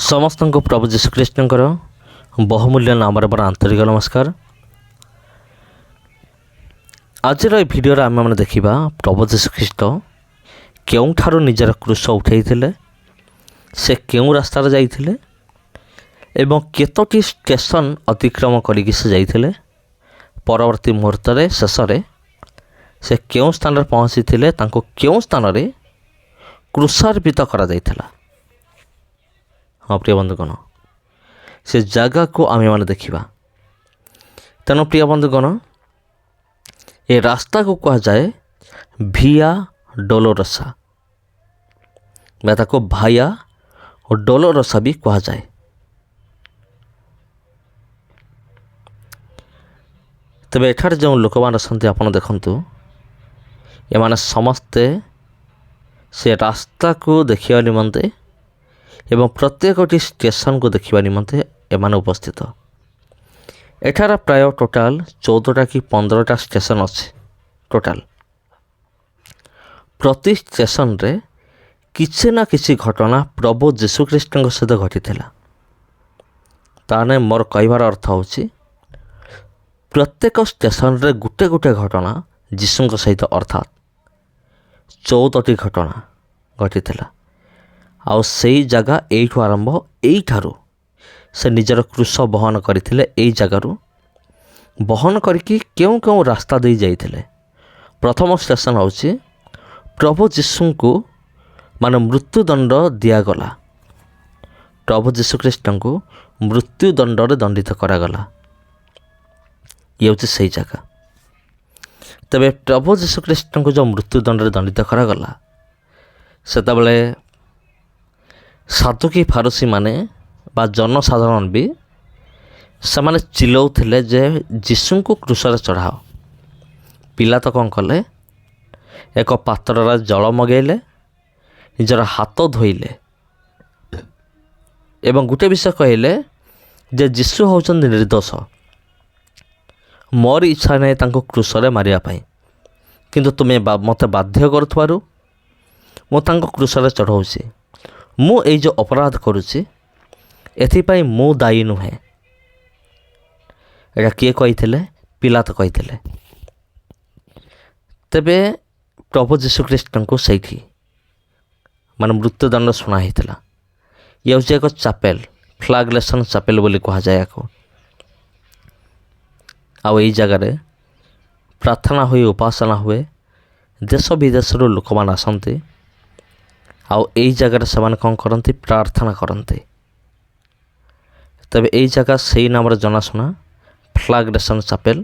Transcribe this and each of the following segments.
ସମସ୍ତଙ୍କୁ ପ୍ରଭୁ ଯୀଶୁଖ୍ରୀଷ୍ଟଙ୍କର ବହୁମୂଲ୍ୟ ନାମରେ ମୋର ଆନ୍ତରିକ ନମସ୍କାର। ଆଜିର ଏହି ଭିଡ଼ିଓରେ ଆମେମାନେ ଦେଖିବା ପ୍ରଭୁ ଯୀଶୁଖ୍ରୀଷ୍ଟ କେଉଁଠାରୁ ନିଜର କ୍ରୁଶ ଉଠାଇଥିଲେ, ସେ କେଉଁ ରାସ୍ତାରେ ଯାଇଥିଲେ ଏବଂ କେତୋଟି ଷ୍ଟେସନ ଅତିକ୍ରମ କରିକି ସେ ଯାଇଥିଲେ। ପରବର୍ତ୍ତୀ ମୁହୂର୍ତ୍ତରେ ଶେଷରେ ସେ କେଉଁ ସ୍ଥାନରେ ପହଞ୍ଚିଥିଲେ, ତାଙ୍କୁ କେଉଁ ସ୍ଥାନରେ କ୍ରୁଶାର୍ପିତ କରାଯାଇଥିଲା। ହଁ ପ୍ରିୟ ବନ୍ଧୁଗଣ, ସେ ଜାଗାକୁ ଆମେମାନେ ଦେଖିବା। ତେଣୁ ପ୍ରିୟ ବନ୍ଧୁଗଣ, ଏ ରାସ୍ତାକୁ କୁହାଯାଏ ଭିଆ ଡୋଲୋରସା, ବା ତାକୁ ଭାୟା ଓ ଡୋଲୋରସା ବି କୁହାଯାଏ। ତେବେ ଏଠାରେ ଯେଉଁ ଲୋକମାନେ ଅଛନ୍ତି ଆପଣ ଦେଖନ୍ତୁ, ଏମାନେ ସମସ୍ତେ ସେ ରାସ୍ତାକୁ ଦେଖିବା ନିମନ୍ତେ ଏବଂ ପ୍ରତ୍ୟେକଟି ଷ୍ଟେସନକୁ ଦେଖିବା ନିମନ୍ତେ ଏମାନେ ଉପସ୍ଥିତ। ଏଠାରେ ପ୍ରାୟ ଟୋଟାଲ 14ଟା କି 15ଟା ଷ୍ଟେସନ ଅଛି। ଟୋଟାଲ ପ୍ରତି ଷ୍ଟେସନରେ କିଛି ନା କିଛି ଘଟଣା ପ୍ରଭୁ ଯୀଶୁଖ୍ରୀଷ୍ଟଙ୍କ ସହିତ ଘଟିଥିଲା। ତାହେଲେ ମୋର କହିବାର ଅର୍ଥ ହେଉଛି, ପ୍ରତ୍ୟେକ ଷ୍ଟେସନରେ ଗୋଟେ ଗୋଟେ ଘଟଣା ଯୀଶୁଙ୍କ ସହିତ, ଅର୍ଥାତ୍ 14ଟି ଘଟଣା ଘଟିଥିଲା। ଆଉ ସେଇ ଜାଗା ଏଇଠୁ ଆରମ୍ଭ, ଏଇଠାରୁ ସେ ନିଜର କ୍ରୁଶ ବହନ କରିଥିଲେ। ଏଇ ଜାଗାରୁ ବହନ କରିକି କେଉଁ କେଉଁ ରାସ୍ତା ଦେଇ ଯାଇଥିଲେ। ପ୍ରଥମ ଷ୍ଟେସନ ହେଉଛି ପ୍ରଭୁ ଯୀଶୁଙ୍କୁ ମୃତ୍ୟୁଦଣ୍ଡ ଦିଆଗଲା। ପ୍ରଭୁ ଯୀଶୁଖ୍ରୀଷ୍ଟଙ୍କୁ ମୃତ୍ୟୁଦଣ୍ଡରେ ଦଣ୍ଡିତ କରାଗଲା। ଇଏ ହେଉଛି ସେଇ ଜାଗା। ତେବେ ପ୍ରଭୁ ଯୀଶୁଖ୍ରୀଷ୍ଟଙ୍କୁ ଯେଉଁ ମୃତ୍ୟୁଦଣ୍ଡରେ ଦଣ୍ଡିତ କରାଗଲା, ସେତେବେଳେ ସାଧୁକୀ ଫାରୁସୀମାନେ ବା ଜନସାଧାରଣ ବି ସେମାନେ ଚିଲଉଥିଲେ ଯେ ଯୀଶୁଙ୍କୁ କ୍ରୁଶରେ ଚଢ଼ାଅ। ପିଲାତ କ'ଣ କଲେ, ଏକ ପାତ୍ରରେ ଜଳ ମଗାଇଲେ, ନିଜର ହାତ ଧୋଇଲେ ଏବଂ ଗୋଟେ ବିଷୟ କହିଲେ ଯେ ଯୀଶୁ ହେଉଛନ୍ତି ନିର୍ଦ୍ଦୋଷ, ମୋର ଇଚ୍ଛା ନାହିଁ ତାଙ୍କୁ କ୍ରୁଶରେ ମାରିବା ପାଇଁ, କିନ୍ତୁ ତୁମେ ମୋତେ ବାଧ୍ୟ କରୁଥିବାରୁ ମୁଁ ତାଙ୍କୁ କ୍ରୁଶରେ ଚଢ଼ାଉଛି। ମୁଁ ଏଇ ଯେଉଁ ଅପରାଧ କରୁଛି, ଏଥିପାଇଁ ମୁଁ ଦାୟୀ ନୁହେଁ। ଏଇଟା କିଏ କହିଥିଲେ? ପିଲାତ କହିଥିଲେ। ତେବେ ପ୍ରଭୁ ଯୀଶୁଖ୍ରୀଷ୍ଟଙ୍କୁ ସେଇଠି ମୃତ୍ୟୁଦଣ୍ଡ ଶୁଣା ହେଇଥିଲା। ଇଏ ହେଉଛି ଏକ ଚାପେଲ, ଫ୍ଲାଗଲେସନ୍ ଚାପେଲ ବୋଲି କୁହାଯାଏ ୟାକୁ। ଆଉ ଏଇ ଜାଗାରେ ପ୍ରାର୍ଥନା ହୁଏ, ଉପାସନା ହୁଏ। ଦେଶ ବିଦେଶରୁ ଲୋକମାନେ ଆସନ୍ତି। ଆଉ ଏଇ ଜାଗାରେ ସେମାନେ କ'ଣ କରନ୍ତି? ପ୍ରାର୍ଥନା କରନ୍ତି। ତେବେ ଏଇ ଜାଗା ସେଇ ନାମରେ ଜଣାଶୁଣା, ଫ୍ଲାଗଲେସନ୍ ଚାପେଲ।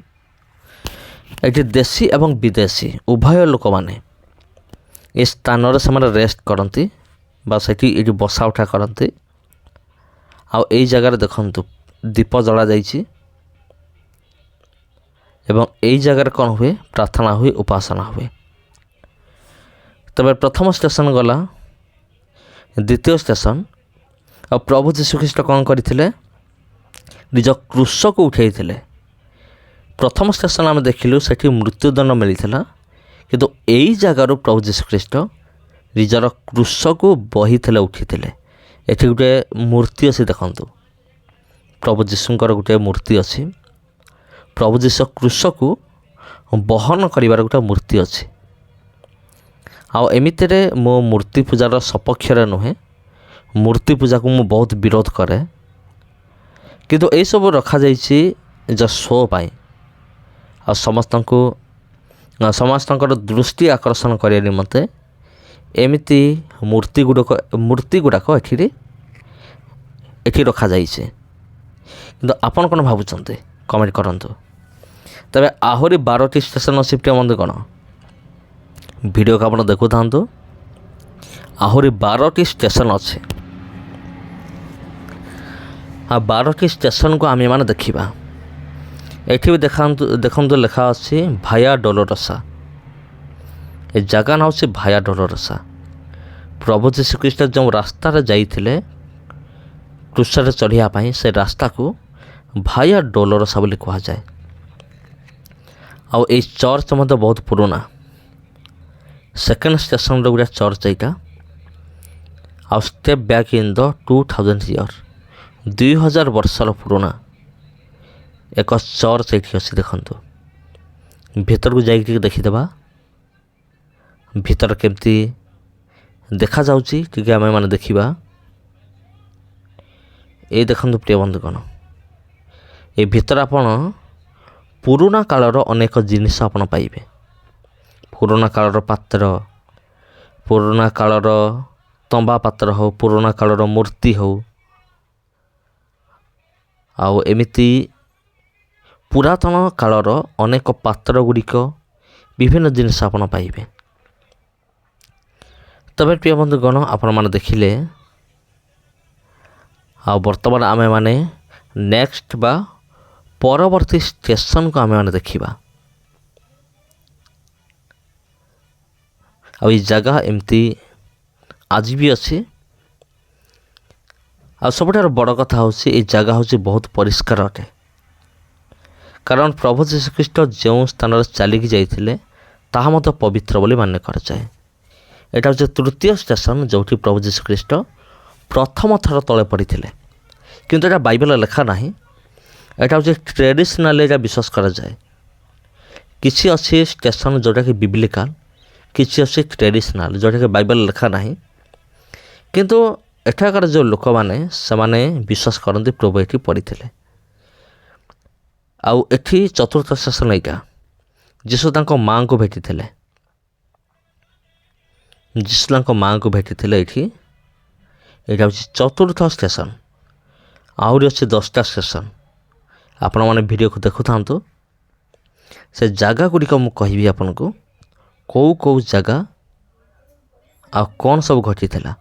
ଏଠି ଦେଶୀ ଏବଂ ବିଦେଶୀ ଉଭୟ ଲୋକମାନେ ଏ ସ୍ଥାନରେ ସେମାନେ ରେଷ୍ଟ କରନ୍ତି ବା ଏଠି ବସା ଉଠା କରନ୍ତି। ଆଉ ଏଇ ଜାଗାରେ ଦେଖନ୍ତୁ ଦୀପ ଜଳାଯାଇଛି ଏବଂ ଏଇ ଜାଗାରେ କ'ଣ ହୁଏ? ପ୍ରାର୍ଥନା ହୁଏ, ଉପାସନା ହୁଏ। ତେବେ ପ୍ରଥମ ଷ୍ଟେସନ ଗଲା। ଦ୍ୱିତୀୟ ଷ୍ଟେସନ, ଆଉ ପ୍ରଭୁ ଯୀଶୁଖ୍ରୀଷ୍ଟ କ'ଣ କରିଥିଲେ? ନିଜ କ୍ରୁଶକୁ ଉଠାଇଥିଲେ। ପ୍ରଥମ ଷ୍ଟେସନ ଆମେ ଦେଖିଲୁ, ସେଠି ମୃତ୍ୟୁଦଣ୍ଡ ମିଳିଥିଲା, କିନ୍ତୁ ଏଇ ଜାଗାରୁ ପ୍ରଭୁ ଯୀଶୁଖ୍ରୀଷ୍ଟ ନିଜର କ୍ରୁଶକୁ ବହିଥିଲେ, ଉଠିଥିଲେ। ଏଠି ଗୋଟେ ମୂର୍ତ୍ତି ଅଛି, ଦେଖନ୍ତୁ। ପ୍ରଭୁ ଯୀଶୁଙ୍କର ଗୋଟେ ମୂର୍ତ୍ତି ଅଛି। ପ୍ରଭୁ ଯୀଶୁ କ୍ରୁଶକୁ ବହନ କରିବାର ଗୋଟେ ମୂର୍ତ୍ତି ଅଛି। ଆଉ ଏମିତିରେ ମୁଁ ମୂର୍ତ୍ତି ପୂଜାର ସପକ୍ଷରେ ନୁହେଁ। ମୂର୍ତ୍ତି ପୂଜାକୁ ମୁଁ ବହୁତ ବିରୋଧ କରେ, କିନ୍ତୁ ଏଇସବୁ ରଖାଯାଇଛି ନିଜ ଶୋ ପାଇଁ ଆଉ ସମସ୍ତଙ୍କର ଦୃଷ୍ଟି ଆକର୍ଷଣ କରିବା ନିମନ୍ତେ ଏମିତି ମୂର୍ତ୍ତି ଗୁଡ଼ାକ ଏଠି ରଖାଯାଇଛି। କିନ୍ତୁ ଆପଣ କ'ଣ ଭାବୁଛନ୍ତି? କମେଣ୍ଟ କରନ୍ତୁ। ତେବେ ଆହୁରି 12ଟି ଷ୍ଟେସନ ଅଛି ପ୍ରିୟ ବନ୍ଧୁଗଣ। ଭିଡ଼ିଓକୁ ଆପଣ ଦେଖୁଥାନ୍ତୁ। ଆହୁରି 12ଟି ଷ୍ଟେସନ ଅଛି। ଆଉ 12ଟି ଷ୍ଟେସନକୁ ଆମେମାନେ ଦେଖିବା। ଏଠି ବି ଦେଖନ୍ତୁ ଲେଖା ଅଛି ଭାୟା ଡୋଲୋରସା। ଏ ଜାଗା ନାଁ ହେଉଛି ଭାୟା ଡୋଲୋରସା। ପ୍ରଭୁ ଯୀଶୁଖ୍ରୀଷ୍ଟ ଯେଉଁ ରାସ୍ତାରେ ଯାଇଥିଲେ କ୍ରୁଶରେ ଚଢ଼ିବା ପାଇଁ, ସେ ରାସ୍ତାକୁ ଭାୟା ଡୋଲୋରସା ବୋଲି କୁହାଯାଏ। ଆଉ ଏଇ ଚର୍ଚ୍ଚ ମଧ୍ୟ ବହୁତ ପୁରୁଣା। ସେକେଣ୍ଡ ଷ୍ଟେସନର ଗୋଟେ ଚର୍ଚ୍ଚ ଏଇଟା। ଆଉ step back in the 2000 year, 2000 ବର୍ଷର ପୁରୁଣା ଏକ ଚର୍ଚ୍ଚ ଏଇଠି ଅଛି। ଦେଖନ୍ତୁ ଭିତରକୁ ଯାଇକି ଟିକେ ଦେଖିଦେବା, ଭିତର କେମିତି ଦେଖାଯାଉଛି ଟିକେ ଆମେମାନେ ଦେଖିବା। ଏଇ ଦେଖନ୍ତୁ ପ୍ରିୟ ବନ୍ଧୁଗଣ, ଏ ଭିତରେ ଆପଣ ପୁରୁଣା କାଳର ଅନେକ ଜିନିଷ ଆପଣ ପାଇବେ। ପୁରୁଣା କାଳର ପାତ୍ର, ପୁରୁଣା କାଳର ତମ୍ବା ପାତ୍ର ହେଉ, ପୁରୁଣା କାଳର ମୂର୍ତ୍ତି ହେଉ, ଆଉ ଏମିତି ପୁରାତନ କାଳର ଅନେକ ପାତ୍ର ଗୁଡ଼ିକ, ବିଭିନ୍ନ ଜିନିଷ ଆପଣ ପାଇବେ। ତେବେ ପ୍ରିୟ ବନ୍ଧୁଗଣ, ଆପଣମାନେ ଦେଖିଲେ, ଆଉ ବର୍ତ୍ତମାନ ଆମେମାନେ ନେକ୍ସଟ ବା ପରବର୍ତ୍ତୀ ଷ୍ଟେସନକୁ ଆମେମାନେ ଦେଖିବା। ଆଉ ଏଇ ଜାଗା ଏମିତି ଆଜି ବି ଅଛି। ଆଉ ସବୁଠାରୁ ବଡ଼ କଥା ହେଉଛି ଏଇ ଜାଗା ହେଉଛି ବହୁତ ପରିଷ୍କାର ଅଟେ। କାରଣ ପ୍ରଭୁ ଯୀଶୁଖ୍ରୀଷ୍ଟ ଯେଉଁ ସ୍ଥାନରେ ଚାଲିକି ଯାଇଥିଲେ ତାହା ମଧ୍ୟ ପବିତ୍ର ବୋଲି ମାନ୍ୟ କରାଯାଏ। ଏଇଟା ହେଉଛି ତୃତୀୟ ଷ୍ଟେସନ ଯେଉଁଠି ପ୍ରଭୁ ଯୀଶୁଖ୍ରୀଷ୍ଟ ପ୍ରଥମ ଥର ତଳେ ପଡ଼ିଥିଲେ। କିନ୍ତୁ ଏଇଟା ବାଇବେଲରେ ଲେଖା ନାହିଁ। ଏଇଟା ହେଉଛି ଟ୍ରେଡ଼ିସନାଲି ଏଇଟା ବିଶ୍ୱାସ କରାଯାଏ। କିଛି ଅଛି ଷ୍ଟେସନ ଯେଉଁଟାକି ବିବ୍ଲିକାଲ, କିଛି ଅଛି ଟ୍ରେଡ଼ିସନାଲ ଯେଉଁଟାକି ବାଇବେଲରେ ଲେଖା ନାହିଁ। କିନ୍ତୁ ଏଠାକାର ଯେଉଁ ଲୋକମାନେ ସେମାନେ ବିଶ୍ୱାସ କରନ୍ତି ପ୍ରଭୁ ଏଠି ପଡ଼ିଥିଲେ। ଆଉ ଏଠି ଚତୁର୍ଥ ଷ୍ଟେସନ ଏଇଟା, ଯୀଶୁ ତାଙ୍କ ମାଆଙ୍କୁ ଭେଟିଥିଲେ। ଯୀଶୁ ତାଙ୍କ ମାଆଙ୍କୁ ଭେଟିଥିଲେ ଏଇଠି। ଏଇଟା ହେଉଛି ଚତୁର୍ଥ ଷ୍ଟେସନ। ଆହୁରି ଅଛି 10ଟା ଷ୍ଟେସନ। ଆପଣମାନେ ଭିଡ଼ିଓକୁ ଦେଖୁଥାନ୍ତୁ। ସେ ଜାଗା ଗୁଡ଼ିକ ମୁଁ କହିବି ଆପଣଙ୍କୁ, କେଉଁ କେଉଁ ଜାଗା ଆଉ କ'ଣ ସବୁ ଘଟିଥିଲା।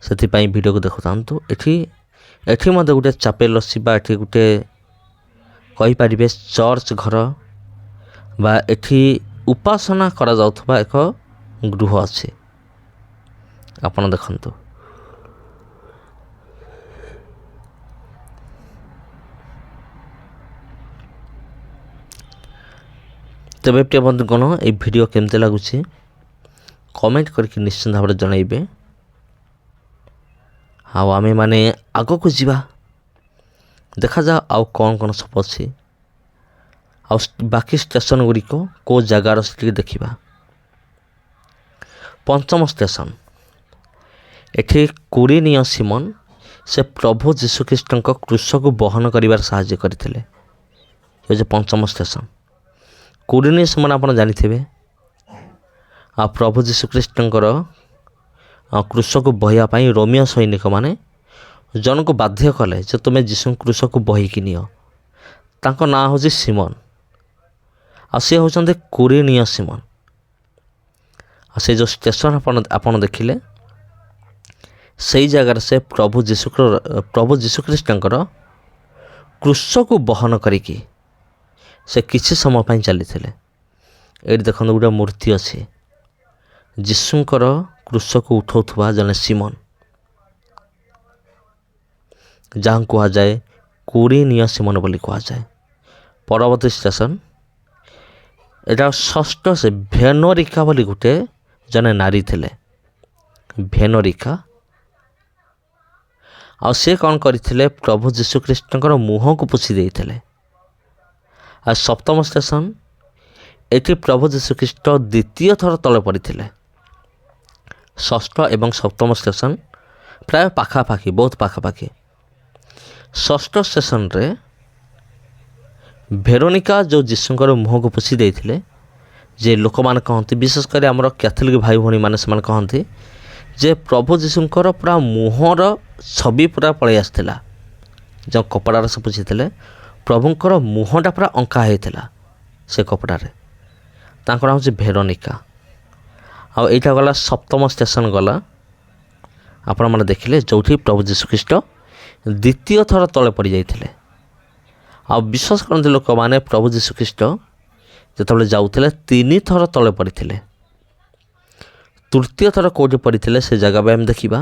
ସେଥିପାଇଁ ଭିଡ଼ିଓକୁ ଦେଖୁଥାନ୍ତୁ। ଏଠି ମଧ୍ୟ ଗୋଟେ ଚାପେଲ ଅଛି, ବା ଏଠି ଗୋଟେ କହିପାରିବେ ଚର୍ଚ୍ଚ ଘର, ବା ଏଠି ଉପାସନା କରାଯାଉଥିବା ଏକ ଗୃହ ଅଛି। ଆପଣ ଦେଖନ୍ତୁ, ତେବେ ପ୍ରିୟ ବନ୍ଧୁଗଣ, এই ଭିଡ଼ିଓ କେମିତି ଲାଗୁଛି କମେଣ୍ଟ କରିକି ନିଶ୍ଚିନ୍ତ ଭାବରେ ଜଣାଇବେ। ଆଉ ଆମେମାନେ ଆଗକୁ ଯିବା, ଦେଖାଯାଉ ଆଉ କ'ଣ କ'ଣ ସବୁ ଅଛି। ଆଉ ବାକି ଷ୍ଟେସନ ଗୁଡ଼ିକ କେଉଁ ଜାଗାର ସେଠିକି ଦେଖିବା। ପଞ୍ଚମ ଷ୍ଟେସନ, ଏଠି କୁରିନିୟ ସିମନ ସେ ପ୍ରଭୁ ଯୀଶୁଖ୍ରୀଷ୍ଟଙ୍କ କ୍ରୁଶକୁ ବହନ କରିବାରେ ସାହାଯ୍ୟ କରିଥିଲେ। ଏ ହେଉଛି ପଞ୍ଚମ ଷ୍ଟେସନ। କୁରିନିୟ ସିମନ ଆପଣ ଜାଣିଥିବେ, ଆଉ ପ୍ରଭୁ ଯୀଶୁଖ୍ରୀଷ୍ଟଙ୍କର କ୍ରୁଶକୁ ବହିବା ପାଇଁ ରୋମିଓ ସୈନିକମାନେ ଜଣକୁ ବାଧ୍ୟ କଲେ ଯେ ତୁମେ ଯୀଶୁଙ୍କ କ୍ରୁଶକୁ ବହିକି ନିଅ। ତାଙ୍କ ନାଁ ହେଉଛି ସିମନ, ଆଉ ସେ ହେଉଛନ୍ତି କୁରିନିୟ ସିମନ। ଆଉ ସେ ଯେଉଁ ଷ୍ଟେସନ ଆପଣ ଦେଖିଲେ, ସେଇ ଜାଗାରେ ସେ ପ୍ରଭୁ ଯୀଶୁଖ୍ରୀଷ୍ଟଙ୍କର କ୍ରୁଶକୁ ବହନ କରିକି ସେ କିଛି ସମୟ ପାଇଁ ଚାଲିଥିଲେ। ଏଇଠି ଦେଖନ୍ତୁ ଗୋଟେ ମୂର୍ତ୍ତି ଅଛି, ଯୀଶୁଙ୍କର କ୍ରୁଶକୁ ଉଠାଉଥିବା ଜଣେ ସିମନ, ଯାହାଙ୍କୁ କୁହାଯାଏ କୁରିନିୟ ସିମନ ବୋଲି କୁହାଯାଏ। ପରବର୍ତ୍ତୀ ଷ୍ଟେସନ, ଏଇଟା ଷଷ୍ଠ, ସେ ଭେନୋରିକା ବୋଲି ଗୋଟେ ଜଣେ ନାରୀ ଥିଲେ, ଭେନୋରିକା। ଆଉ ସେ କ'ଣ କରିଥିଲେ, ପ୍ରଭୁ ଯୀଶୁଖ୍ରୀଷ୍ଟଙ୍କର ମୁହଁକୁ ପୋଛି ଦେଇଥିଲେ। ଆଉ ସପ୍ତମ ଷ୍ଟେସନ, ଏଠି ପ୍ରଭୁ ଯୀଶୁଖ୍ରୀଷ୍ଟ ଦ୍ୱିତୀୟ ଥର ତଳେ ପଡ଼ିଥିଲେ। ଷଷ୍ଠ ଏବଂ ସପ୍ତମ ଷ୍ଟେସନ ପ୍ରାୟ ପାଖାପାଖି, ବହୁତ ପାଖାପାଖି। ଷଷ୍ଠ ଷ୍ଟେସନରେ ଭେରୋନିକା ଯେଉଁ ଯୀଶୁଙ୍କର ମୁହଁକୁ ପୋଛି ଦେଇଥିଲେ, ଯେ ଲୋକମାନେ କହନ୍ତି, ବିଶେଷ କରି ଆମର କ୍ୟାଥୋଲିକ ଭାଇ ଭଉଣୀମାନେ ସେମାନେ କହନ୍ତି ଯେ ପ୍ରଭୁ ଯୀଶୁଙ୍କର ପୁରା ମୁହଁର ଛବି ପୁରା ପଳାଇ ଆସିଥିଲା। ଯେଉଁ କପଡ଼ାରେ ସେ ପୋଛିଥିଲେ, ପ୍ରଭୁଙ୍କର ମୁହଁଟା ପୁରା ଅଙ୍କା ହେଇଥିଲା ସେ କପଡ଼ାରେ। ତାଙ୍କ ନାଁ ହେଉଛି ଭେରୋନିକା। ଆଉ ଏଇଟା ଗଲା ସପ୍ତମ ଷ୍ଟେସନ ଗଲା, ଆପଣମାନେ ଦେଖିଲେ, ଯେଉଁଠି ପ୍ରଭୁ ଯୀଶୁଖ୍ରୀଷ୍ଟ ଦ୍ୱିତୀୟ ଥର ତଳେ ପଡ଼ିଯାଇଥିଲେ। ଆଉ ବିଶ୍ୱାସ କରନ୍ତି ଲୋକମାନେ, ପ୍ରଭୁ ଯୀଶୁଖ୍ରୀଷ୍ଟ ଯେତେବେଳେ ଯାଉଥିଲେ 3 ଥର ତଳେ ପଡ଼ିଥିଲେ। ତୃତୀୟ ଥର କେଉଁଠି ପଡ଼ିଥିଲେ ସେ ଜାଗା ବି ଆମେ ଦେଖିବା।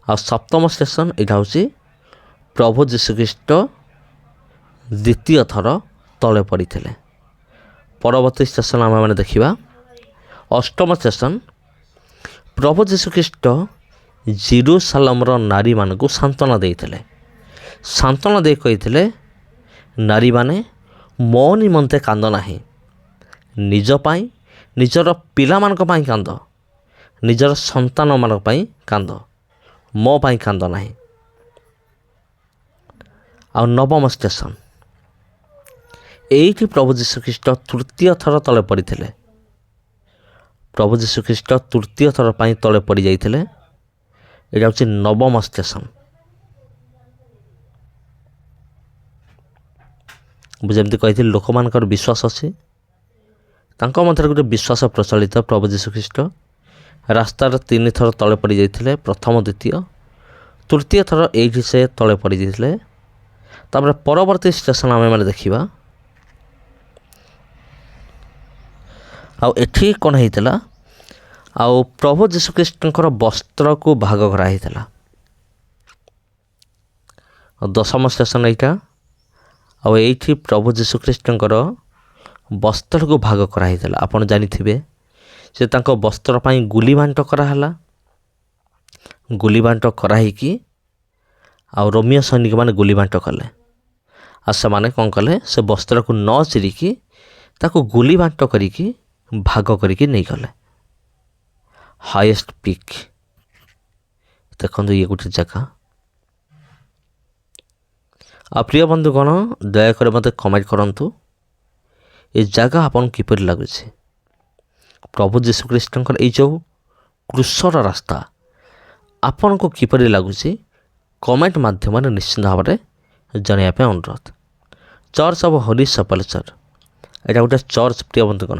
ଆଉ ସପ୍ତମ ଷ୍ଟେସନ ଏଇଟା ହେଉଛି ପ୍ରଭୁ ଯୀଶୁଖ୍ରୀଷ୍ଟ ଦ୍ୱିତୀୟ ଥର ତଳେ ପଡ଼ିଥିଲେ। ପରବର୍ତ୍ତୀ ଷ୍ଟେସନ ଆମେମାନେ ଦେଖିବା। ଅଷ୍ଟମ ଷ୍ଟେସନ, ପ୍ରଭୁ ଯୀଶୁଖ୍ରୀଷ୍ଟ ଜେରୁସାଲେମର ନାରୀମାନଙ୍କୁ ସାନ୍ତ୍ୱନା ଦେଇଥିଲେ। ସାନ୍ତ୍ୱନା ଦେଇ କହିଥିଲେ, ନାରୀମାନେ ମୋ ନିମନ୍ତେ କାନ୍ଦ ନାହିଁ, ନିଜ ପାଇଁ, ନିଜର ପିଲାମାନଙ୍କ ପାଇଁ କାନ୍ଦ, ନିଜର ସନ୍ତାନମାନଙ୍କ ପାଇଁ କାନ୍ଦ, ମୋ ପାଇଁ କାନ୍ଦ ନାହିଁ। ଆଉ ନବମ ଷ୍ଟେସନ, ଏଇଠି ପ୍ରଭୁ ଯୀଶୁଖ୍ରୀଷ୍ଟ ତୃତୀୟ ଥର ତଳେ ପଡ଼ିଥିଲେ। ପ୍ରଭୁ ଯୀଶୁଖ୍ରୀଷ୍ଟ ତୃତୀୟ ଥର ପାଇଁ ତଳେ ପଡ଼ିଯାଇଥିଲେ। ଏଇଟା ହେଉଛି ନବମ ଷ୍ଟେସନ। ମୁଁ ଯେମିତି କହିଥିଲି, ଲୋକମାନଙ୍କର ବିଶ୍ୱାସ ଅଛି, ତାଙ୍କ ମଧ୍ୟରେ ଗୋଟେ ବିଶ୍ୱାସ ପ୍ରଚଳିତ। ପ୍ରଭୁ ଯୀଶୁଖ୍ରୀଷ୍ଟ ରାସ୍ତାର 3 ଥର ତଳେ ପଡ଼ିଯାଇଥିଲେ, ପ୍ରଥମ, ଦ୍ୱିତୀୟ, ତୃତୀୟ ଥର ଏଇଠି ସେ ତଳେ ପଡ଼ିଯାଇଥିଲେ। ତାପରେ ପରବର୍ତ୍ତୀ ଷ୍ଟେସନ ଆମେମାନେ ଦେଖିବା। ଆଉ ଏଠି କ'ଣ ହେଇଥିଲା, ଆଉ ପ୍ରଭୁ ଯୀଶୁଖ୍ରୀଷ୍ଟଙ୍କର ବସ୍ତ୍ରକୁ ଭାଗ କରାହେଇଥିଲା। ଦଶମ ଷ୍ଟେସନ ଏଇଟା। ଆଉ ଏଇଠି ପ୍ରଭୁ ଯୀଶୁଖ୍ରୀଷ୍ଟଙ୍କର ବସ୍ତ୍ରକୁ ଭାଗ କରାହେଇଥିଲା। ଆପଣ ଜାଣିଥିବେ, ସେ ତାଙ୍କ ବସ୍ତ୍ର ପାଇଁ ଗୁଲି ବାଣ୍ଟ କରାହେଲା। ଗୁଲି ବାଣ୍ଟ କରାହେଇକି ଆଉ ରୋମିଓ ସୈନିକମାନେ ଗୁଲି ବାଣ୍ଟ କଲେ। ଆଉ ସେମାନେ କ'ଣ କଲେ, ସେ ବସ୍ତ୍ରକୁ ନ ଚିରିକି ତାକୁ ଗୁଲି ବାଣ୍ଟ କରିକି ଭାଗ କରିକି ନେଇଗଲେ। ହାଇଏଷ୍ଟ ପିକ୍ ଦେଖନ୍ତୁ, ଇଏ ଗୋଟେ ଜାଗା। ଆଉ ପ୍ରିୟ ବନ୍ଧୁଗଣ, ଦୟାକରି ମୋତେ କମେଣ୍ଟ କରନ୍ତୁ, ଏ ଜାଗା ଆପଣଙ୍କୁ କିପରି ଲାଗୁଛି। ପ୍ରଭୁ ଯୀଶୁଖ୍ରୀଷ୍ଟଙ୍କର ଏଇ ଯେଉଁ କ୍ରୁଶର ରାସ୍ତା ଆପଣଙ୍କୁ କିପରି ଲାଗୁଛି, କମେଣ୍ଟ ମାଧ୍ୟମରେ ନିଶ୍ଚିନ୍ତ ଭାବରେ ଜଣାଇବା ପାଇଁ ଅନୁରୋଧ। ଚର୍ଚ୍ଚ ଅଫ୍ ହୋଲି ସେପଲଚର, ଏଇଟା ଗୋଟେ ଚର୍ଚ୍ଚ। ପ୍ରିୟ ବନ୍ଧୁଗଣ,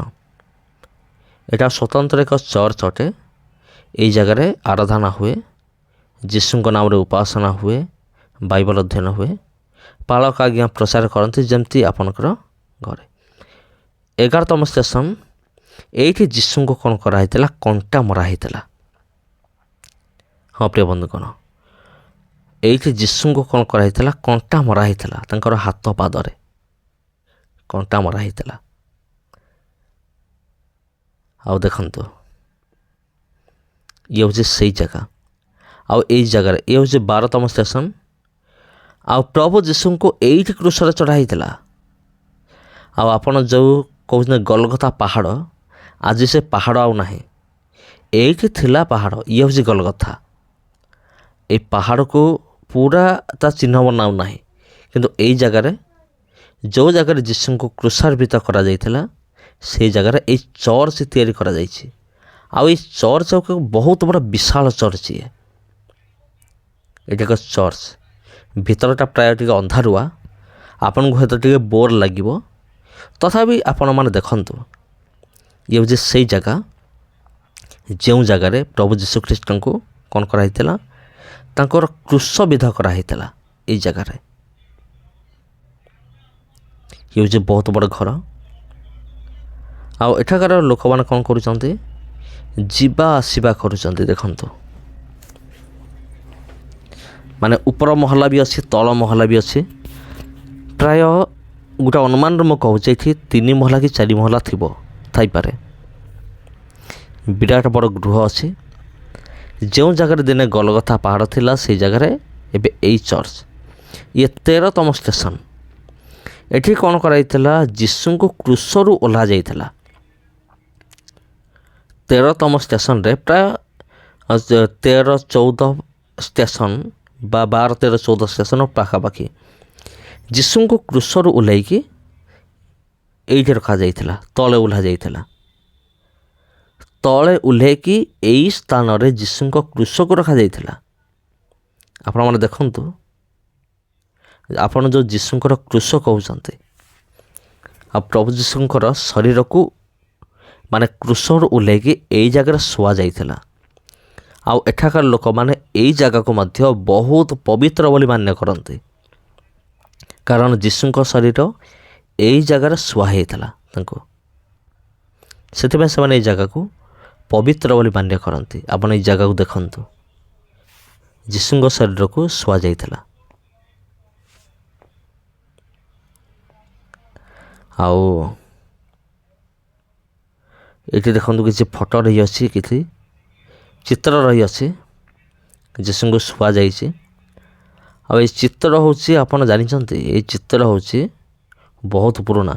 ଏଇଟା ସ୍ୱତନ୍ତ୍ର ଏକ ଚର୍ଚ୍ଚ ଅଟେ। ଏଇ ଜାଗାରେ ଆରାଧନା ହୁଏ, ଯୀଶୁଙ୍କ ନାମରେ ଉପାସନା ହୁଏ, ବାଇବଲ ଅଧ୍ୟୟନ ହୁଏ, ପାଳକ ଆଜ୍ଞା ପ୍ରଚାର କରନ୍ତି ଯେମିତି ଆପଣଙ୍କର ଘରେ। 11ତମ ଷ୍ଟେସନ, ଏଇଠି ଯୀଶୁଙ୍କୁ କ'ଣ କରାହେଇଥିଲା, କଣ୍ଟା ମରା ହେଇଥିଲା। ହଁ ପ୍ରିୟ ବନ୍ଧୁଗଣ, ଏଇଠି ଯୀଶୁଙ୍କୁ କ'ଣ କରାହେଇଥିଲା, କଣ୍ଟା ମରା ହେଇଥିଲା। ତାଙ୍କର ହାତ ପାଦରେ କଣ୍ଟା ମରା ହେଇଥିଲା। ଆଉ ଦେଖନ୍ତୁ, ଇଏ ହେଉଛି ସେଇ ଜାଗା। ଆଉ ଏଇ ଜାଗାରେ ଇଏ ହେଉଛି 12ତମ ଷ୍ଟେସନ। ଆଉ ପ୍ରଭୁ ଯୀଶୁଙ୍କୁ ଏଇଠି କ୍ରୁଶରେ ଚଢ଼ା ହେଇଥିଲା। ଆଉ ଆପଣ ଯେଉଁ କହୁଛନ୍ତି ଗଲଗଥା ପାହାଡ଼, ଆଜି ସେ ପାହାଡ଼ ଆଉ ନାହିଁ। ଏଇଠି ଥିଲା ପାହାଡ଼, ଇଏ ହେଉଛି ଗଲଗଥା। ଏଇ ପାହାଡ଼କୁ ପୁରା ତା ଚିହ୍ନ ବନାଉ ନାହିଁ, କିନ୍ତୁ ଏଇ ଜାଗାରେ, ଯେଉଁ ଜାଗାରେ ଯୀଶୁଙ୍କୁ କ୍ରୁଶାର୍ପିତ କରାଯାଇଥିଲା, ସେଇ ଜାଗାରେ ଏଇ ଚର୍ଚ୍ଚ ତିଆରି କରାଯାଇଛି। ଆଉ ଏଇ ଚର୍ଚ୍ଚ ଏକ ବହୁତ ବଡ଼ ବିଶାଳ ଚର୍ଚ୍ଚ। ଏଇଟା ଏକ ଚର୍ଚ୍ଚ। ଭିତରଟା ପ୍ରାୟ ଟିକେ ଅନ୍ଧାରୁଆ, ଆପଣଙ୍କୁ ହୁଏତ ଟିକେ ବୋର୍ ଲାଗିବ। ତଥାପି ଆପଣମାନେ ଦେଖନ୍ତୁ, ଇଏ ହେଉଛି ସେଇ ଜାଗା ଯେଉଁ ଜାଗାରେ ପ୍ରଭୁ ଯୀଶୁଖ୍ରୀଷ୍ଟଙ୍କୁ କ'ଣ କରାହେଇଥିଲା, ତାଙ୍କର କ୍ରୁଶବିଦ୍ଧ କରାହେଇଥିଲା। ଏଇ ଜାଗାରେ ଇଏ ହେଉଛି ବହୁତ ବଡ଼ ଘର। ଆଉ ଏଠାକାର ଲୋକମାନେ କ'ଣ କରୁଛନ୍ତି, ଯିବା ଆସିବା କରୁଛନ୍ତି। ଦେଖନ୍ତୁ, ମାନେ ଉପର ମହଲା ବି ଅଛି, ତଳ ମହଲା ବି ଅଛି। ପ୍ରାୟ ଗୋଟେ ଅନୁମାନରେ ମୁଁ କହୁଛି, ଏଠି 3 ମହଲା କି 4 ମହଲା ଥାଇପାରେ। ବିରାଟ ବଡ଼ ଗୃହ ଅଛି। ଯେଉଁ ଜାଗାରେ ଦିନେ ଗଲଗଥା ପାହାଡ଼ ଥିଲା, ସେଇ ଜାଗାରେ ଏବେ ଏଇ ଚର୍ଚ୍ଚ। ଇଏ 13ତମ ଷ୍ଟେସନ। ଏଠି କ'ଣ କରାଯାଇଥିଲା, ଯୀଶୁଙ୍କୁ କ୍ରୁଶରୁ ଓହ୍ଲା ଯାଇଥିଲା। 13ତମ ଷ୍ଟେସନରେ ପ୍ରାୟ 13-14 ଷ୍ଟେସନ ବା 12-13-14 ଷ୍ଟେସନ ପାଖାପାଖି ଯୀଶୁଙ୍କୁ କ୍ରୁଶରୁ ଓହ୍ଲାଇକି ଏଇଠି ରଖାଯାଇଥିଲା, ତଳେ ଓହ୍ଲା ଯାଇଥିଲା। ତଳେ ଓହ୍ଲାଇକି ଏଇ ସ୍ଥାନରେ ଯୀଶୁଙ୍କ କ୍ରୁଶକୁ ରଖାଯାଇଥିଲା। ଆପଣମାନେ ଦେଖନ୍ତୁ, ଆପଣ ଯେଉଁ ଯୀଶୁଙ୍କର କ୍ରୁଶ କହୁଛନ୍ତି, ଆଉ ପ୍ରଭୁ ଯୀଶୁଙ୍କର ଶରୀରକୁ ମାନେ କ୍ରୁଶରୁ ଓହ୍ଲାଇକି ଏଇ ଜାଗାରେ ଶୁଆଯାଇଥିଲା। ଆଉ ଏଠାକାର ଲୋକମାନେ ଏଇ ଜାଗାକୁ ମଧ୍ୟ ବହୁତ ପବିତ୍ର ବୋଲି ମାନ୍ୟ କରନ୍ତି, କାରଣ ଯୀଶୁଙ୍କ ଶରୀର ଏଇ ଜାଗାରେ ଶୁଆ ହେଇଥିଲା ତାଙ୍କୁ। ସେଥିପାଇଁ ସେମାନେ ଏଇ ଜାଗାକୁ ପବିତ୍ର ବୋଲି ମାନ୍ୟ କରନ୍ତି। ଆପଣ ଏଇ ଜାଗାକୁ ଦେଖନ୍ତୁ, ଯୀଶୁଙ୍କ ଶରୀରକୁ ଶୁଆଯାଇଥିଲା। ଆଉ ଏଠି ଦେଖନ୍ତୁ, କିଛି ଫଟୋ ରହିଅଛି, କିଛି ଚିତ୍ର ରହିଅଛି ଯୀଶୁଙ୍କୁ ଶୁଆଯାଇଛି। ଆଉ ଏଇ ଚିତ୍ର ହେଉଛି ଆପଣ ଜାଣିଛନ୍ତି ଏଇ ଚିତ୍ର ହେଉଛି ବହୁତ ପୁରୁଣା,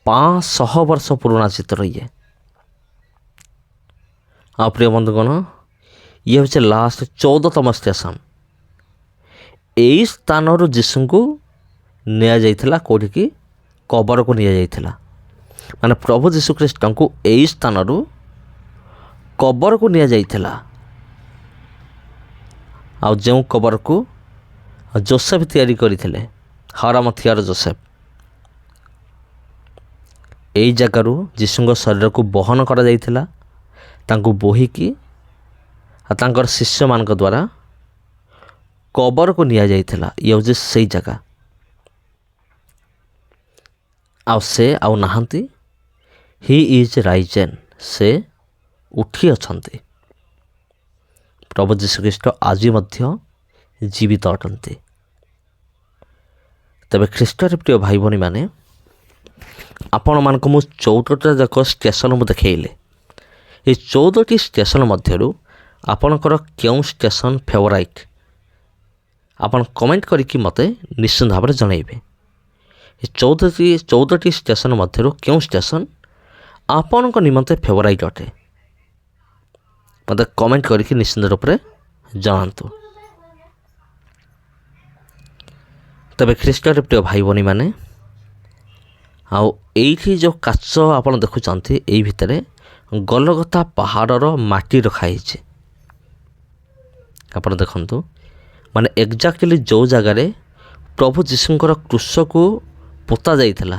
500 ବର୍ଷ ପୁରୁଣା ଚିତ୍ର ଇଏ। ଆଉ ପ୍ରିୟ ବନ୍ଧୁଗଣ, ଇଏ ହେଉଛି ଲାଷ୍ଟ 14ତମ ଷ୍ଟେସନ୍। ଏଇ ସ୍ଥାନରୁ ଯୀଶୁଙ୍କୁ ନିଆଯାଇଥିଲା, କେଉଁଠିକି? କବରକୁ ନିଆଯାଇଥିଲା। ମାନେ ପ୍ରଭୁ ଯୀଶୁଖ୍ରୀଷ୍ଟଙ୍କୁ ଏଇ ସ୍ଥାନରୁ କବରକୁ ନିଆଯାଇଥିଲା। ଆଉ ଯେଉଁ କବରକୁ ଯୋସେଫ ତିଆରି କରିଥିଲେ, ହରାମଥିଆର ଯୋସେଫ, ଏଇ ଜାଗାରୁ ଯୀଶୁଙ୍କ ଶରୀରକୁ ବହନ କରାଯାଇଥିଲା, ତାଙ୍କୁ ବୋହିକି ଆଉ ତାଙ୍କର ଶିଷ୍ୟମାନଙ୍କ ଦ୍ୱାରା କବରକୁ ନିଆଯାଇଥିଲା। ଇଏ ହେଉଛି ସେଇ ଜାଗା। ଆଉ ସେ ଆଉ ନାହାନ୍ତି। ହି ଇଜ୍ ରାଇଜେନ୍, ସେ ଉଠି ଅଛନ୍ତି। ପ୍ରଭୁ ଯୀଶୁଖ୍ରୀଷ୍ଟ ଆଜି ମଧ୍ୟ ଜୀବିତ ଅଟନ୍ତି। ତେବେ ଖ୍ରୀଷ୍ଟରେ ପ୍ରିୟ ଭାଇ ଭଉଣୀମାନେ, ଆପଣମାନଙ୍କୁ ମୁଁ 14ଟା ଯାକ ଷ୍ଟେସନ୍ ମୁଁ ଦେଖାଇଲି। এই 14ଟି ଷ୍ଟେସନ୍ ମଧ୍ୟରୁ ଆପଣଙ୍କର କେଉଁ ଷ୍ଟେସନ୍ ଫେଭରାଇଟ୍, ଆପଣ କମେଣ୍ଟ କରିକି ମୋତେ ନିଶ୍ଚିନ୍ତ ଭାବରେ ଜଣାଇବେ। ଏ 14ଟି ଷ୍ଟେସନ୍ ମଧ୍ୟରୁ କେଉଁ ଷ୍ଟେସନ୍ ଆପଣଙ୍କ ନିମନ୍ତେ ଫେଭରାଇଟ୍ ଅଟେ, ମୋତେ କମେଣ୍ଟ କରିକି ନିଶ୍ଚିନ୍ତ ରୂପରେ ଜଣାନ୍ତୁ। ତେବେ ଖ୍ରୀଷ୍ଟରେ ପ୍ରିୟ ଭାଇ ଭଉଣୀମାନେ, ଆଉ ଏଇଠି ଯେଉଁ କାଚ ଆପଣ ଦେଖୁଛନ୍ତି, ଏଇ ଭିତରେ ଗଲଗଥା ପାହାଡ଼ର ମାଟି ରଖାହେଇଛି। ଆପଣ ଦେଖନ୍ତୁ, ମାନେ ଏକ୍ଜାକ୍ଟଲି ଯେଉଁ ଜାଗାରେ ପ୍ରଭୁ ଯୀଶୁଙ୍କର କ୍ରୁଶକୁ ପୋତା ଯାଇଥିଲା,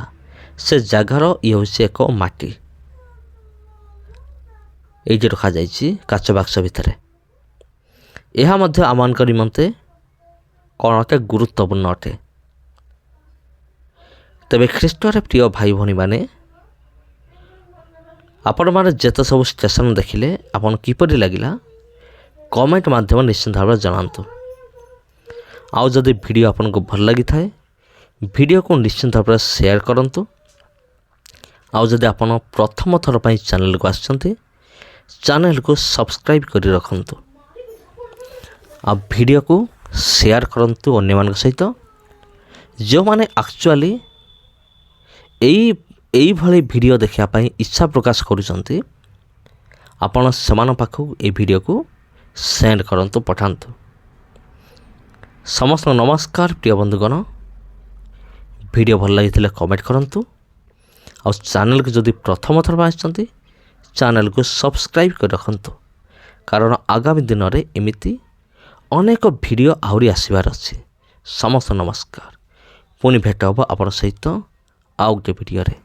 ସେ ଜାଗାର ଇଏ ହେଉଛି ଏକ ମାଟି। ଏଇଠି ରଖାଯାଇଛି କାଚ ବାକ୍ସ ଭିତରେ। ଏହା ମଧ୍ୟ ଆମମାନଙ୍କ ନିମନ୍ତେ କ'ଣ ଅଟେ? ଗୁରୁତ୍ୱପୂର୍ଣ୍ଣ ଅଟେ। ତେବେ ଖ୍ରୀଷ୍ଟରେ ପ୍ରିୟ ଭାଇ ଭଉଣୀମାନେ, ଆପଣମାନେ ଯେତେ ସବୁ ଷ୍ଟେସନ୍ ଦେଖିଲେ, ଆପଣ କିପରି ଲାଗିଲା କମେଣ୍ଟ ମାଧ୍ୟମରେ ନିଶ୍ଚିନ୍ତ ଭାବରେ ଜଣାନ୍ତୁ। ଆଉ ଯଦି ଭିଡ଼ିଓ ଆପଣଙ୍କୁ ଭଲ ଲାଗିଥାଏ, ଭିଡ଼ିଓକୁ ନିଶ୍ଚିନ୍ତ ଭାବରେ ସେୟାର କରନ୍ତୁ। ଆଉ ଯଦି ଆପଣ ପ୍ରଥମ ଥର ପାଇଁ ଚ୍ୟାନେଲକୁ ଆସିଛନ୍ତି, ଚ୍ୟାନେଲକୁ ସବସ୍କ୍ରାଇବ୍ କରି ରଖନ୍ତୁ। ଆଉ ଭିଡ଼ିଓକୁ ସେୟାର କରନ୍ତୁ ଅନ୍ୟମାନଙ୍କ ସହିତ, ଯେଉଁମାନେ ଆକ୍ଚୁଆଲି ଏଇଭଳି ଭିଡ଼ିଓ ଦେଖିବା ପାଇଁ ଇଚ୍ଛା ପ୍ରକାଶ କରୁଛନ୍ତି, ଆପଣ ସେମାନଙ୍କ ପାଖକୁ এই ଭିଡ଼ିଓକୁ ସେଣ୍ଡ କରନ୍ତୁ, ପଠାନ୍ତୁ। ସମସ୍ତଙ୍କୁ ନମସ୍କାର ପ୍ରିୟ ବନ୍ଧୁଗଣ। ଭିଡ଼ିଓ ଭଲ ଲାଗିଥିଲେ କମେଣ୍ଟ କରନ୍ତୁ। ଆଉ ଚ୍ୟାନେଲକୁ ଯଦି ପ୍ରଥମ ଥର ପାଇଁ ଆସିଛନ୍ତି, ଚ୍ୟାନେଲକୁ ସବସ୍କ୍ରାଇବ୍ କରି ରଖନ୍ତୁ, କାରଣ ଆଗାମୀ ଦିନରେ ଏମିତି ଅନେକ ଭିଡ଼ିଓ ଆହୁରି ଆସିବାର ଅଛି। ସମସ୍ତ ନମସ୍କାର। ପୁଣି ଭେଟ ହେବ ଆପଣଙ୍କ ସହିତ ଆଉ ଗୋଟେ ଭିଡ଼ିଓରେ।